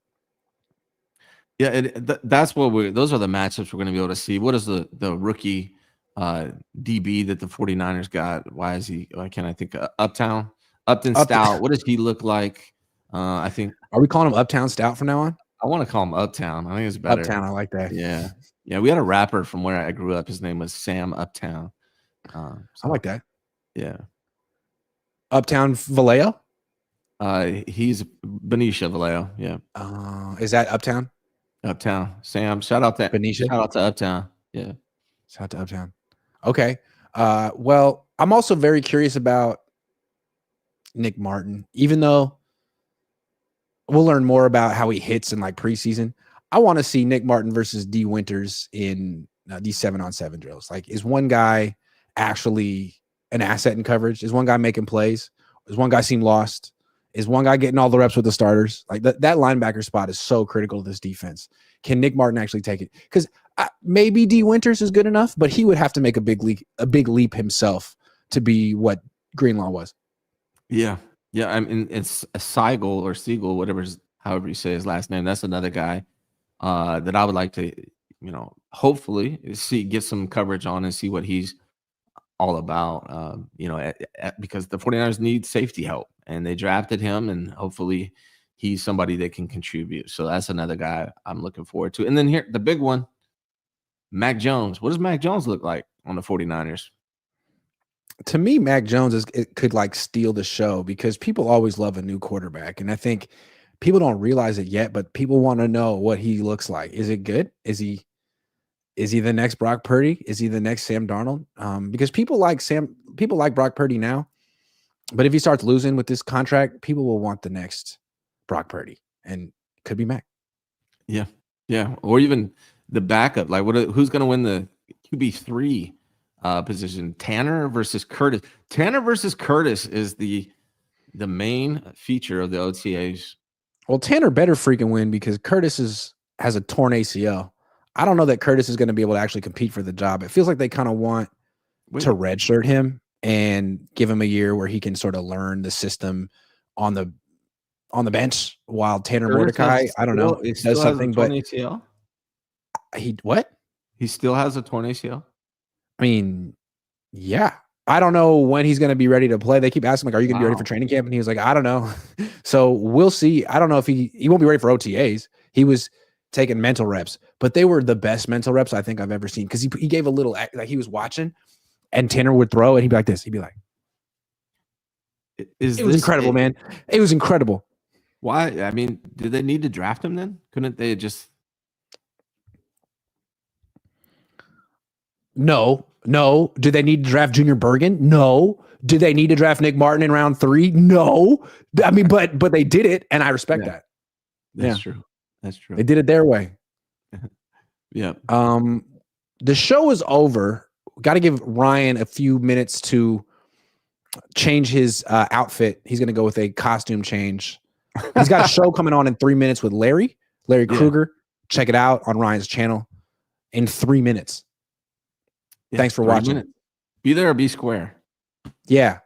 Yeah, that's what those are the matchups we're going to be able to see. What is the rookie DB that the 49ers got? Why is he? Why can't I think? Upton Stout. What does he look like? I think. Are we calling him Uptown Stout from now on? I want to call him Uptown. I think it's better. Uptown, I like that. Yeah. We had a rapper from where I grew up. His name was Sam Uptown. I like that. Yeah. Uptown Vallejo? He's Benicia Vallejo. Yeah. Is that Uptown? Uptown. Sam. Shout out to Benicia. Shout out to Uptown. Yeah. Shout out to Uptown. Okay. Well, I'm also very curious about Nick Martin, even though we'll learn more about how he hits in like preseason. I want to see Nick Martin versus D Winters in these 7-on-7 drills. Like, is one guy actually an asset in coverage? Is one guy making plays? Does one guy seem lost? Is one guy getting all the reps with the starters? Like that linebacker spot is so critical to this defense. Can Nick Martin actually take it? Because maybe D Winters is good enough, but he would have to make a big leap himself to be what Greenlaw was. Yeah. I mean, it's a Siegel, however you say his last name. That's another guy that I would like to, hopefully get some coverage on and see what he's all about. Because the 49ers need safety help, and they drafted him, and hopefully he's somebody that can contribute. So that's another guy I'm looking forward to. And then here, the big one, Mac Jones. What does Mac Jones look like on the 49ers? To me, Mac Jones could like steal the show because people always love a new quarterback. And I think people don't realize it yet, but people want to know what he looks like. Is it good? Is he the next Brock Purdy? Is he the next Sam Darnold? Because people like Brock Purdy now, but if he starts losing with this contract, people will want the next Brock Purdy, and it could be Mac. Yeah. Or even the backup. Like, who's going to win the QB3 position? Tanner versus Curtis. Tanner versus Curtis is the main feature of the OTAs. Well, Tanner better freaking win because Curtis has a torn ACL. I don't know that Curtis is going to be able to actually compete for the job. It feels like they kind of want to redshirt him and give him a year where he can sort of learn the system on the bench while Tanner Mordecai, I don't know, does something. But ACL? He still has a torn ACL? I mean, yeah. I don't know when he's going to be ready to play. They keep asking, like, are you going to be ready for training camp? And he was like, I don't know. So we'll see. I don't know if he won't be ready for OTAs. He was taking mental reps, but they were the best mental reps I think I've ever seen because he gave a little, like he was watching and Tanner would throw and he'd be like this. He'd be like, it was incredible, man. It was incredible. Why? I mean, did they need to draft him then? Couldn't they just? No. Did they need to draft Junior Bergen? No. Did they need to draft Nick Martin in round 3? No. I mean, but they did it, and I respect that. That's true. That's true. They did it their way. Yeah. The show is over. Got to give Ryan a few minutes to change his outfit. He's going to go with a costume change. He's got a show coming on in 3 minutes with Larry Krueger. Check it out on Ryan's channel in 3 minutes. Thanks for watching. Be there or be square. Yeah.